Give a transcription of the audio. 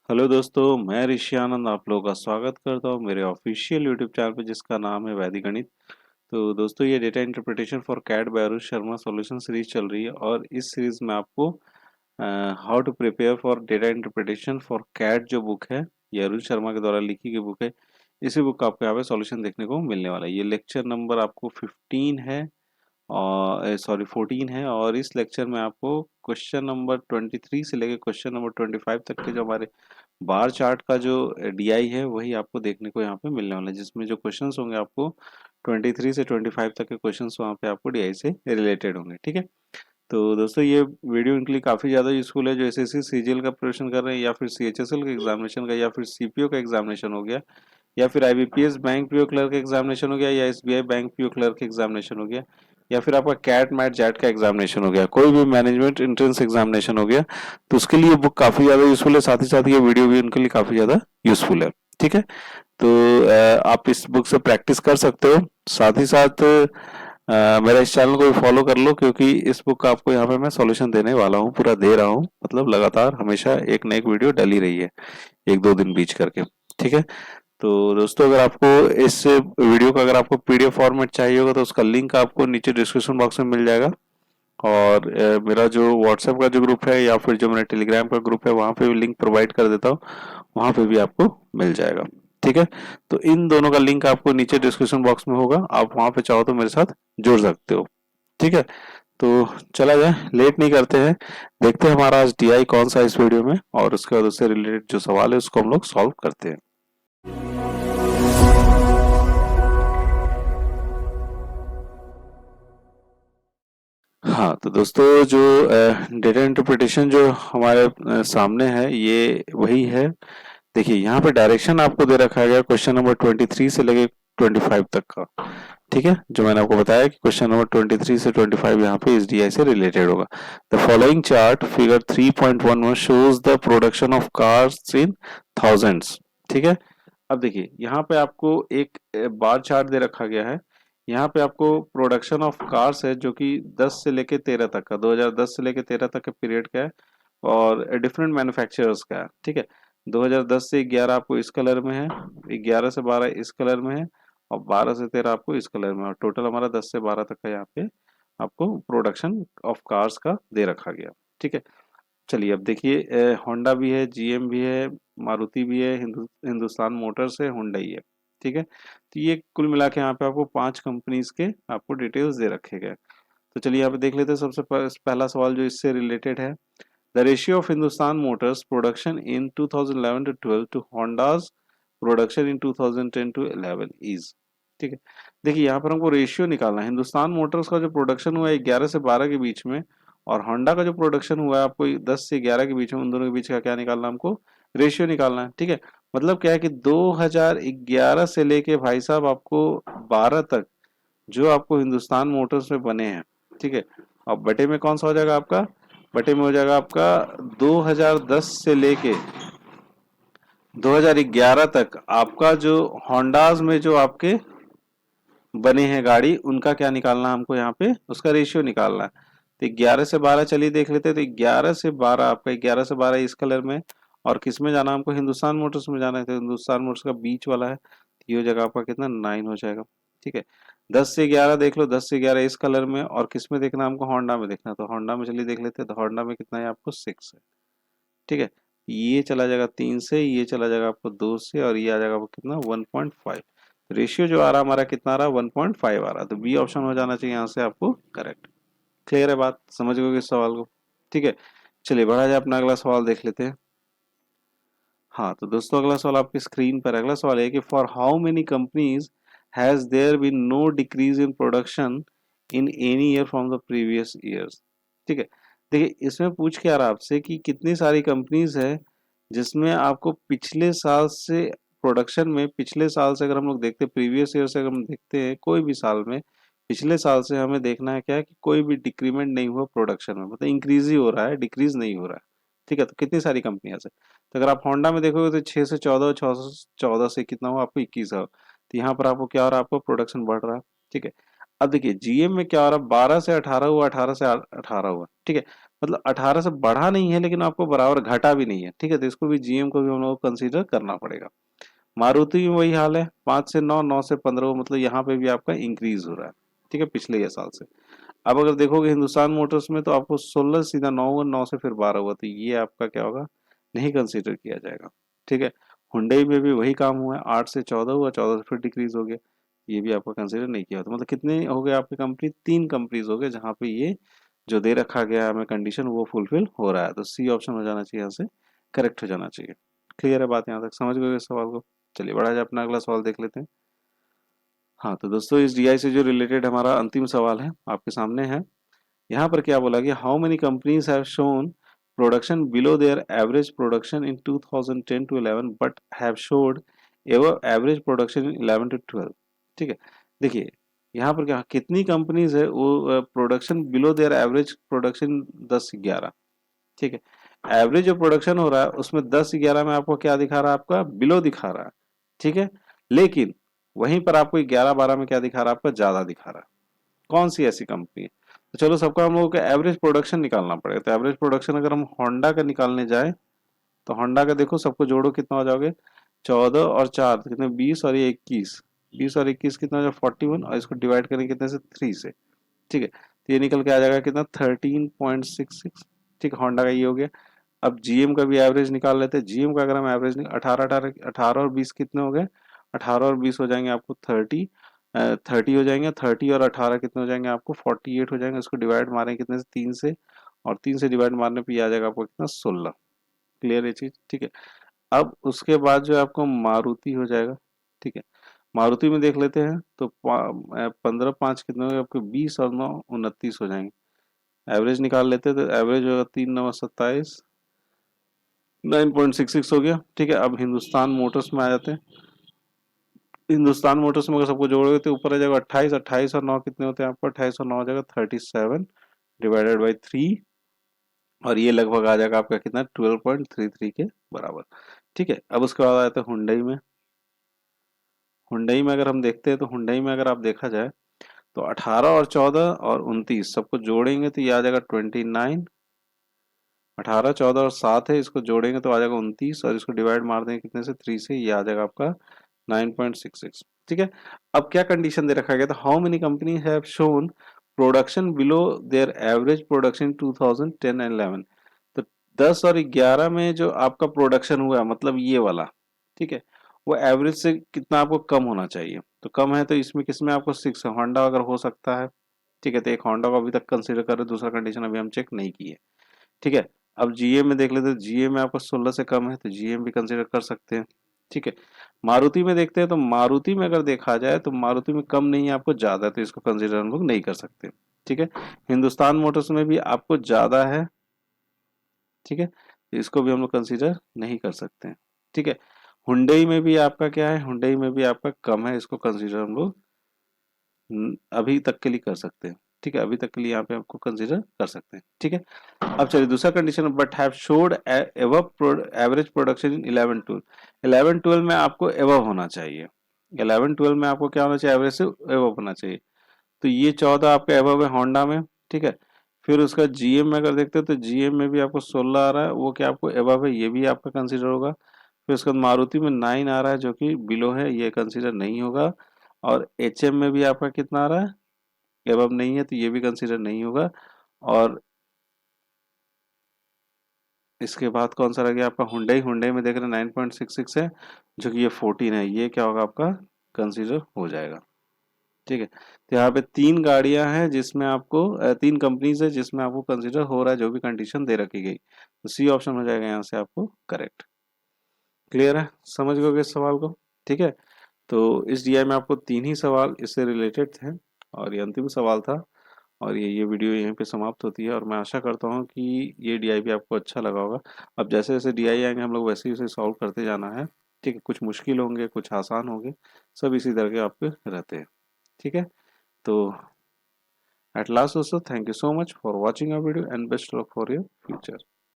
Hello दोस्तों, मैं ऋषि आनंद आप लोगों का स्वागत करता हूँ मेरे ऑफिशियल यूट्यूब चैनल पे जिसका नाम है वैदिक गणित। तो दोस्तों ये data interpretation for CAT by Arun Sharma solution series चल रही है और इस सीरीज में आपको how to prepare for data interpretation for CAT जो बुक है, ये अरुण शर्मा के द्वारा लिखी गई बुक है। इसी बुक का आपको यहाँ पे सॉल्यूशन देखने को मिलने वाला है। ये लेक्चर नंबर आपको 15 है और सॉरी 14 है और इस लेक्चर में आपको क्वेश्चन नंबर 23 से लेकर क्वेश्चन नंबर 25 तक के जो हमारे बार चार्ट का जो डीआई है वही आपको देखने को यहाँ पे मिलने वाला है, जिसमें जो क्वेश्चंस होंगे आपको 23 से 25 तक के क्वेश्चंस वहाँ पे आपको डीआई से रिलेटेड होंगे। ठीक है, तो दोस्तों ये वीडियो इनके लिए काफ़ी ज़्यादा यूजफुल है जो एसएससी सीजीएल का प्रिपरेशन कर रहे हैं या फिर सीएचएसएल का एग्जामिनेशन का या फिर सीपीओ का एग्जामिनेशन हो गया या फिर IBPS bank PO clerk examination हो गया या SBI bank PO clerk examination हो गया या फिर आपका कैट मैट जैट का एग्जामिनेशन हो गया, कोई भी मैनेजमेंट एंट्रेंस एग्जामिनेशन हो गया, तो उसके लिए बुक काफ़ी ज़्यादा यूजफुल है। साथ ही साथ ये वीडियो भी उनके लिए काफ़ी ज़्यादा यूजफुल है। ठीक है, तो आप इस बुक से प्रैक्टिस कर सकते हो। साथ ही साथ मेरा इस चैनल को भी फॉलो कर लो क्योंकि इस बुक का आपको यहाँ पे मैं सॉल्यूशन देने वाला हूँ, पूरा दे रहा हूँ, मतलब लगातार हमेशा एक न एक वीडियो डली रही है, एक दो दिन बीच करके। ठीक है, तो दोस्तों अगर आपको इस वीडियो का अगर आपको पीडीएफ फॉर्मेट चाहिए होगा तो उसका लिंक आपको नीचे डिस्क्रिप्शन बॉक्स में मिल जाएगा और मेरा जो व्हाट्सएप का जो ग्रुप है या फिर जो मेरा टेलीग्राम का ग्रुप है वहाँ पे भी लिंक प्रोवाइड कर देता हूँ, वहाँ पे भी आपको मिल जाएगा। ठीक है, तो इन दोनों का लिंक आपको नीचे डिस्क्रिप्शन बॉक्स में होगा, आप वहाँ पे चाहो तो मेरे साथ जुड़ सकते हो। ठीक है, तो चला जाए, लेट नहीं करते हैं, देखते हैं हमारा आज डीआई कौन सा इस वीडियो में और उसके बाद उससे रिलेटेड जो सवाल है उसको हम लोग सॉल्व करते हैं। हाँ, तो दोस्तों जो डेटा इंटरप्रिटेशन जो हमारे सामने है ये वही है। देखिए यहाँ पे डायरेक्शन आपको दे रखा है क्वेश्चन नंबर 23 से लेके 25 तक का। ठीक है, जो मैंने आपको बताया कि क्वेश्चन नंबर 23 से 25 यहाँ पे एसडीआई से रिलेटेड होगा। The following chart figure 3.11 shows the production of cars in thousands. ठीक है, अब देखिए यहाँ पे आपको एक बार चार्ट दे रखा गया है। यहाँ पे आपको प्रोडक्शन ऑफ कार्स है जो कि 10 से लेके 13 तक का, 2010 से लेके 13 तक के पीरियड का है और डिफरेंट मैन्युफैक्चरर्स का है। ठीक है, 2010 से 11 आपको इस कलर में है, 11 से 12 इस कलर में है और 12 से 13 आपको इस कलर में, और टोटल हमारा 10 से 12 तक का यहाँ पे आपको प्रोडक्शन ऑफ कार्स का दे रखा गया। ठीक है, चलिए अब देखिए होंडा भी है, जीएम भी है, मारुति भी है, हिंदुस्तान मोटर्स है, हुंडई है। ठीक है, तो ये कुल मिला के यहाँ पे आपको 5 कंपनीज के आपको डिटेल्स दे रखे गए। तो चलिए यहाँ पे देख लेते हैं सबसे पहला सवाल जो इससे रिलेटेड है। The ratio of Hindustan Motors production in 2011 to 12 to Honda's production in 2010 to 11 is. ठीक है, देखिए यहाँ पर हमको रेशियो निकालना है। हिंदुस्तान मोटर्स का जो प्रोडक्शन हुआ है 11 से 12 के बीच में और होंडा का जो प्रोडक्शन हुआ है आपको 10 से 11 के बीच में, उन दोनों के बीच का क्या निकालना है, हमको रेशियो निकालना है। ठीक है, मतलब क्या है कि 2011 से लेके भाई साहब आपको 12 तक जो आपको हिंदुस्तान मोटर्स में बने हैं। ठीक है, और बटे में कौन सा हो जाएगा आपका, बटे में हो जाएगा आपका 2010 से लेके 2011 तक आपका जो होंडाज में जो आपके बने हैं गाड़ी, उनका क्या निकालना है हमको, यहाँ पे उसका रेशियो निकालना है। तो 11 से 12 चलिए देख लेते हैं। तो 11 से 12 आपका 11 से 12 इस कलर में और किस में जाना हमको, हिंदुस्तान मोटर्स में जाना है। तो हिंदुस्तान मोटर्स का बीच वाला है, तो ये जगह आपका कितना 9 हो जाएगा। ठीक है, 10 से 11 देख लो, 10 से 11 इस कलर में और किस में देखना हमको, होंडा में देखना। तो होंडा में चलिए देख लेते हैं, तो होंडा में कितना है आपको 6 है। ठीक है, ये चला जाएगा 3 से, ये चला जाएगा आपको 2 से और ये आ जाएगा आपको कितना 1.5। रेशियो जो आ रहा हमारा कितना आ रहा है 1.5 आ रहा है, तो बी ऑप्शन हो जाना चाहिए यहाँ से आपको करेक्ट। क्लियर है बात, समझ गए इस सवाल को। ठीक है, चलिए बढ़ा जाए, अपना अगला सवाल देख लेते हैं। हाँ तो दोस्तों अगला सवाल आपकी स्क्रीन पर, अगला सवाल है कि for how many companies has there been no decrease in production in any year from the previous years. ठीक है, देखिए इसमें पूछ के आ रहा है आपसे कि कितनी सारी कंपनीज है जिसमें आपको पिछले साल से प्रोडक्शन में, पिछले साल से अगर हम लोग देखते हैं, प्रीवियस ईयर से अगर हम देखते हैं कोई भी साल में, पिछले साल से हमें देखना है क्या है कि कोई भी डिक्रीमेंट नहीं हुआ प्रोडक्शन में, मतलब इंक्रीज ही हो रहा है, डिक्रीज नहीं हो रहा है। ठीक है, तो कितनी सारी कंपनियां से, तो अगर आप होंडा में देखोगे तो 6 से 14, 14 से कितना हुआ आपको 21 हुआ। तो यहाँ पर आपको क्या हो रहा है, आपको प्रोडक्शन बढ़ रहा है। ठीक है, अब देखिए जीएम में क्या हो रहा है, 12 से 18 हुआ, 18 से 18 हुआ। ठीक है, मतलब 18 से बढ़ा नहीं है लेकिन आपको बराबर घटा भी नहीं है, ठीक है, तो इसको भी जीएम को भी हम लोग को कंसीडर करना पड़ेगा। मारुति में वही हाल है, 5 से 9, 9 से 15, मतलब यहाँ पे भी आपका इंक्रीज हो रहा है, ठीक है, पिछले ये साल से। अब अगर देखोगे हिंदुस्तान मोटर्स में तो आपको 16 सीधा 9 हुआ, 9 से फिर 12 हुआ, तो ये आपका क्या होगा, नहीं कंसीडर किया जाएगा, ठीक है। हुंडई में भी वही काम हुआ है, 8 से 14 हुआ, 14 से फिर डिक्रीज हो गया, ये भी आपका कंसीडर नहीं किया। तो मतलब कितने हो गए आपकी कंपनी, 3 कंपनीज हो गए जहाँ पे ये जो दे रखा गया है हमें कंडीशन वो फुलफिल हो रहा है, तो सी ऑप्शन हो जाना चाहिए, यहाँ से करेक्ट हो जाना चाहिए। क्लियर है बात, यहाँ तक समझ गए इस सवाल को? चलिए बढ़ा जाए, अपना अगला सवाल देख लेते हैं। हाँ तो दोस्तों, इस डीआई से जो रिलेटेड हमारा अंतिम सवाल है आपके सामने है। यहाँ पर क्या बोला कि how many companies have shown production below their average production in 2010 to 11 but have showed ever average production in 11 to 12, ठीक है। देखिए यहाँ पर क्या, कितनी कंपनीज है वो production below their average production 10 से 11, ठीक है। एवरेज जो प्रोडक्शन हो रहा है उसमें 10 से 11 में आपको क्या दिखा रहा है, आपका बिलो दिखा रहा है, ठीक है। लेकिन वहीं पर आपको 11-12 में क्या दिखा रहा है, आपका ज्यादा दिखा रहा है। कौन सी ऐसी कंपनी है? तो चलो सबका हम लोगों का एवरेज प्रोडक्शन निकालना पड़ेगा। तो एवरेज प्रोडक्शन अगर हम होंडा का निकालने जाए तो होंडा का देखो, सबको जोड़ो कितना हो जाओगे, 14 और 4 तो कितने, 20 और ये 21, 20 और 21 कितना हो जाए 41, और इसको डिवाइड करेंगे कितने से, 3 से, ठीक है। तो ये निकल के आ जाएगा कितना, 13.66, ठीक है, होंडा का ये हो गया। अब जीएम का भी एवरेज निकाल लेते हैं। जीएम का अगर हम एवरेज 18 और 20 कितने हो गए, 18 और 20 हो जाएंगे आपको 30, 30 हो जाएंगे, 30 और 18 कितने हो जाएंगे आपको 48 हो जाएंगे। इसको डिवाइड मारेंगे कितने से, 3 से, और 3 से डिवाइड मारने पे ये आ जाएगा आपको कितना, 16। क्लियर है चीज, ठीक है। अब उसके बाद जो आपको मारुति हो जाएगा, ठीक है। मारुति में देख लेते हैं तो 15 5 कितने हो गए आपके, 20 और 9 29 हो जाएंगे। एवरेज निकाल लेते हैं तो एवरेज होगा 3 9 27, 9.66 हो गया, ठीक है। अब हिंदुस्तान मोटर्स में आ जाते हैं। हिंदुस्तान मोटर्स में अगर सबको जोड़ोगे तो ऊपर आ जाएगा 28, 28 और 9 कितने होते हैं आपको, 28 और 9 हो जाएगा 37 डिवाइडेड बाई 3, और ये लगभग आ जाएगा आपका कितना, 12.33 के बराबर, ठीक है। अब उसके बाद आते हैं हुंडई में। हुंडई में अगर हम देखते हैं तो हुंडई में अगर आप देखा जाए तो 18 और 14 और 29 सबको जोड़ेंगे तो ये आ जाएगा 29, 18 14 और 7 है, इसको जोड़ेंगे तो आ जाएगा 29, और इसको डिवाइड मार देंगे कितने से, 3 से, ये आ जाएगा आपका 9.66, ठीक है। अब क्या कंडीशन दे रखा गया था, how many company have shown production below their average production 2010 and 11, तो 10 और 11 में जो आपका प्रोडक्शन हुआ मतलब ये वाला, ठीक है, वो एवरेज से कितना आपको कम होना चाहिए। तो कम है तो इसमें किसमें आपको 6 होंडा अगर हो सकता है, ठीक है, तो एक होंडा को अभी तक कंसीडर कर रहे, दूसरा कंडीशन अभी हम चेक नहीं किए, ठीक है। अब जीए में देख लेते हैं, जीए में आपका 16 से कम है तो जीएम भी कंसीडर कर सकते हैं, ठीक है। मारुति में देखते हैं तो मारुति में अगर देखा जाए तो मारुति में कम नहीं है, आपको ज्यादा है, तो इसको कंसीडर हम लोग नहीं कर सकते, ठीक है। हिंदुस्तान मोटर्स में भी आपको ज्यादा है, ठीक है, तो इसको भी हम लोग कंसीडर नहीं कर सकते हैं, ठीक है। हुंडई में भी आपका क्या है, हुंडई में भी आपका कम है, इसको कंसीडर हम लोग अभी तक के लिए कर सकते हैं, ठीक है, अभी तक के लिए यहाँ पे आपको कंसीडर कर सकते हैं, ठीक है। अब चलिए दूसरा condition, but have showed average production in 11 12, 11 12 में आपको एवव होना चाहिए, 11 12 में आपको क्या होना चाहिए, एवरेज से एवव होना चाहिए। तो ये 14 आपका एवव है होंडा में, ठीक है। फिर उसका जीएम में अगर देखते हैं तो जीएम में भी आपको 16 आ रहा है, वो क्या आपको एवव है, ये भी आपका कंसीडर होगा। फिर उसके बाद मारुति में 9 आ रहा है जो कि बिलो है, ये कंसीडर नहीं होगा। और एचएम में भी आपका कितना आ रहा है, एवब नहीं है, तो ये भी कंसीडर नहीं होगा। और इसके बाद कौन सा रह गया आपका, हुंडई, हुंडई में देख रहे हैं 9.66 है, जो कि ये 14 है, ये क्या होगा आपका, कंसीडर हो जाएगा, ठीक है। तो यहाँ पे 3 गाड़ियां हैं जिसमें आपको 3 कंपनीज है जिसमें आपको कंसीडर हो रहा है जो भी कंडीशन दे रखी गई, तो सी ऑप्शन हो जाएगा यहाँ से आपको करेक्ट। क्लियर है, समझ गए इस सवाल को, ठीक है। तो इस डीआई में आपको 3 ही सवाल इससे रिलेटेड थे, और ये अंतिम सवाल था। और ये वीडियो यहीं पे समाप्त होती है, और मैं आशा करता हूँ कि ये डीआई भी आपको अच्छा लगा होगा। अब जैसे जैसे डीआई आएंगे हम लोग वैसे ही उसे सॉल्व करते जाना है, ठीक है। कुछ मुश्किल होंगे, कुछ आसान होंगे, सब इसी तरह के आपके रहते हैं, ठीक है। तो एट लास्ट दोस्तों, thank you so much for watching our video and best luck for your future.